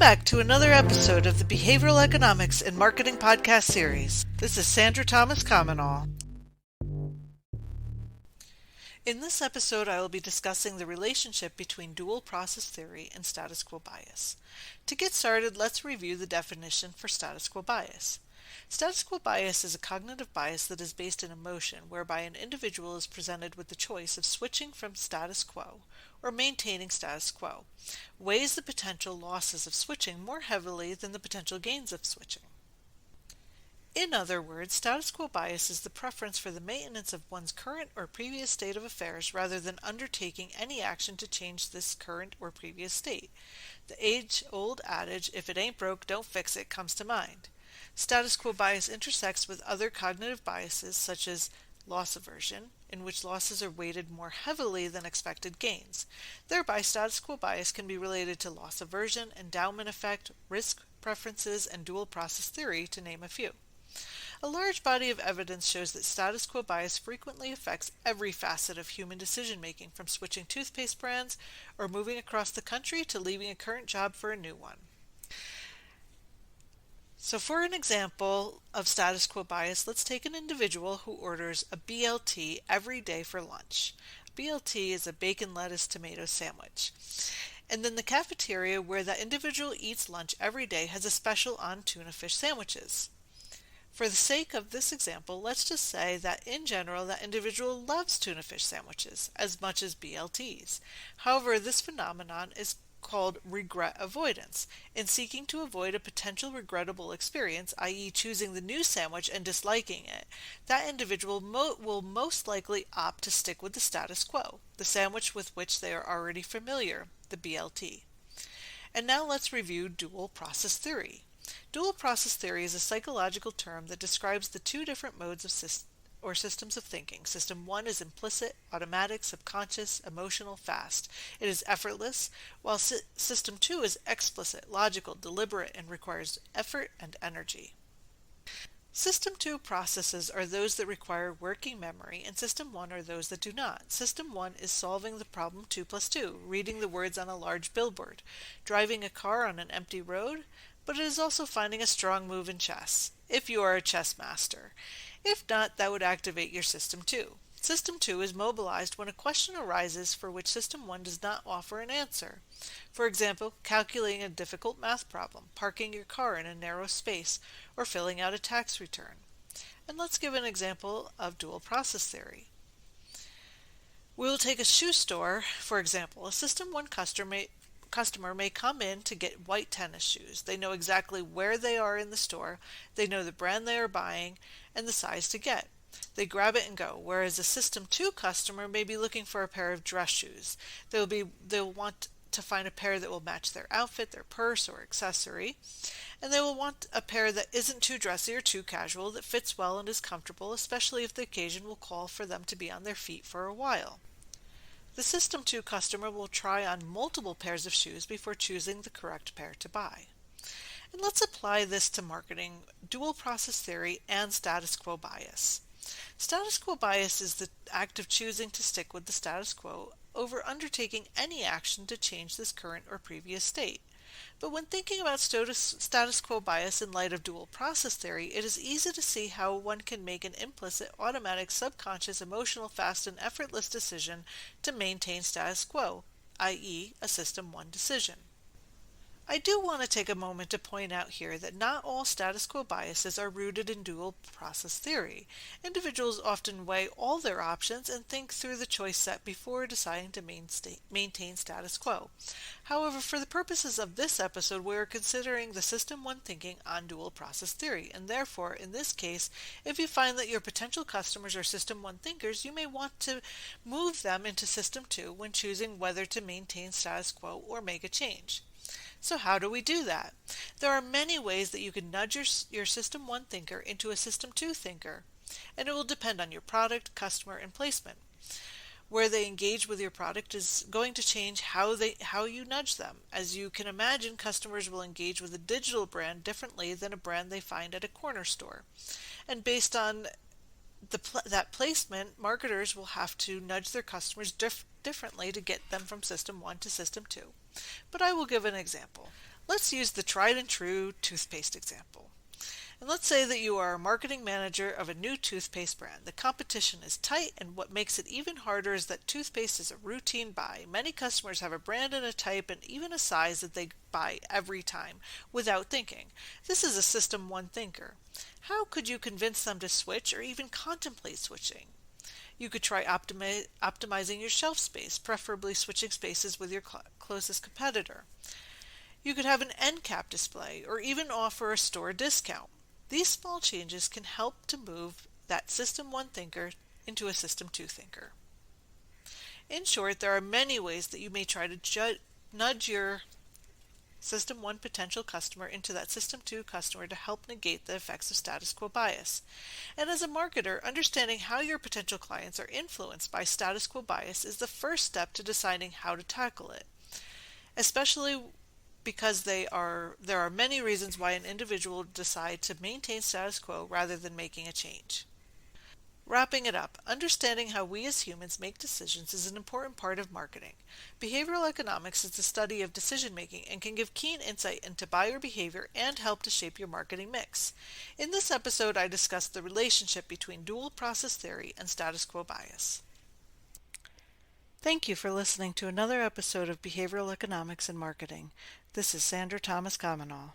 back to another episode of the Behavioral Economics and Marketing Podcast series. This is Sandra Thomas-Comenole. In this episode, I will be discussing the relationship between dual process theory and status quo bias. To get started, let's review the definition for status quo bias. Status quo bias is a cognitive bias that is based in emotion, whereby an individual is presented with the choice of switching from status quo or maintaining status quo, weighs the potential losses of switching more heavily than the potential gains of switching. In other words, status quo bias is the preference for the maintenance of one's current or previous state of affairs rather than undertaking any action to change this current or previous state. The age-old adage, if it ain't broke, don't fix it, comes to mind. Status quo bias intersects with other cognitive biases such as loss aversion, in which losses are weighted more heavily than expected gains. Thereby, status quo bias can be related to loss aversion, endowment effect, risk preferences, and dual process theory, to name a few. A large body of evidence shows that status quo bias frequently affects every facet of human decision-making, from switching toothpaste brands or moving across the country to leaving a current job for a new one. So for an example of status quo bias, let's take an individual who orders a BLT every day for lunch. BLT is a bacon, lettuce, tomato sandwich. And then the cafeteria where that individual eats lunch every day has a special on tuna fish sandwiches. For the sake of this example, let's just say that in general that individual loves tuna fish sandwiches as much as BLTs. However, this phenomenon is called regret avoidance. In seeking to avoid a potential regrettable experience, i.e. choosing the new sandwich and disliking it, that individual will most likely opt to stick with the status quo, the sandwich with which they are already familiar, the BLT. And now let's review dual process theory. Dual process theory is a psychological term that describes the two different modes of systems of thinking. System 1 is implicit, automatic, subconscious, emotional, fast. It is effortless, while System 2 is explicit, logical, deliberate, and requires effort and energy. System 2 processes are those that require working memory, and System 1 are those that do not. System 1 is solving the problem 2 plus 2, reading the words on a large billboard, driving a car on an empty road, but it is also finding a strong move in chess, if you are a chess master. If not, that would activate your System 2. System 2 is mobilized when a question arises for which System 1 does not offer an answer. For example, calculating a difficult math problem, parking your car in a narrow space, or filling out a tax return. And let's give an example of dual process theory. We will take a shoe store, for example. A System 1 customer may come in to get white tennis shoes. They know exactly where they are in the store, they know the brand they are buying, and the size to get. They grab it and go, whereas a System 2 customer may be looking for a pair of dress shoes. They'll want to find a pair that will match their outfit, their purse, or accessory, and they will want a pair that isn't too dressy or too casual, that fits well and is comfortable, especially if the occasion will call for them to be on their feet for a while. The System 2 customer will try on multiple pairs of shoes before choosing the correct pair to buy. And let's apply this to marketing, dual process theory, and status quo bias. Status quo bias is the act of choosing to stick with the status quo over undertaking any action to change this current or previous state. But when thinking about status quo bias in light of dual process theory, it is easy to see how one can make an implicit, automatic, subconscious, emotional, fast, and effortless decision to maintain status quo, i.e. a System 1 decision. I do want to take a moment to point out here that not all status quo biases are rooted in dual process theory. Individuals often weigh all their options and think through the choice set before deciding to maintain status quo. However, for the purposes of this episode, we are considering the System 1 thinking on dual process theory, and therefore, in this case, if you find that your potential customers are System 1 thinkers, you may want to move them into System 2 when choosing whether to maintain status quo or make a change. So how do we do that? There are many ways that you can nudge your System 1 thinker into a System 2 thinker, and it will depend on your product, customer, and placement. Where they engage with your product is going to change how you nudge them. As you can imagine, customers will engage with a digital brand differently than a brand they find at a corner store. And based on that placement, marketers will have to nudge their customers differently to get them from System 1 to System 2. But I will give an example. Let's use the tried and true toothpaste example. And let's say that you are a marketing manager of a new toothpaste brand. The competition is tight, and what makes it even harder is that toothpaste is a routine buy. Many customers have a brand and a type and even a size that they buy every time without thinking. This is a system one thinker. How could you convince them to switch or even contemplate switching? You could try optimizing your shelf space, preferably switching spaces with your closest competitor. You could have an end cap display or even offer a store discount. These small changes can help to move that System 1 thinker into a System 2 thinker. In short, there are many ways that you may try to nudge your System 1 potential customer into that System 2 customer to help negate the effects of status quo bias. And as a marketer, understanding how your potential clients are influenced by status quo bias is the first step to deciding how to tackle it, especially because there are many reasons why an individual would decide to maintain status quo rather than making a change. Wrapping it up, understanding how we as humans make decisions is an important part of marketing. Behavioral economics is the study of decision making and can give keen insight into buyer behavior and help to shape your marketing mix. In this episode, I discussed the relationship between dual process theory and status quo bias. Thank you for listening to another episode of Behavioral Economics and Marketing. This is Sandra Thomas-Comenole.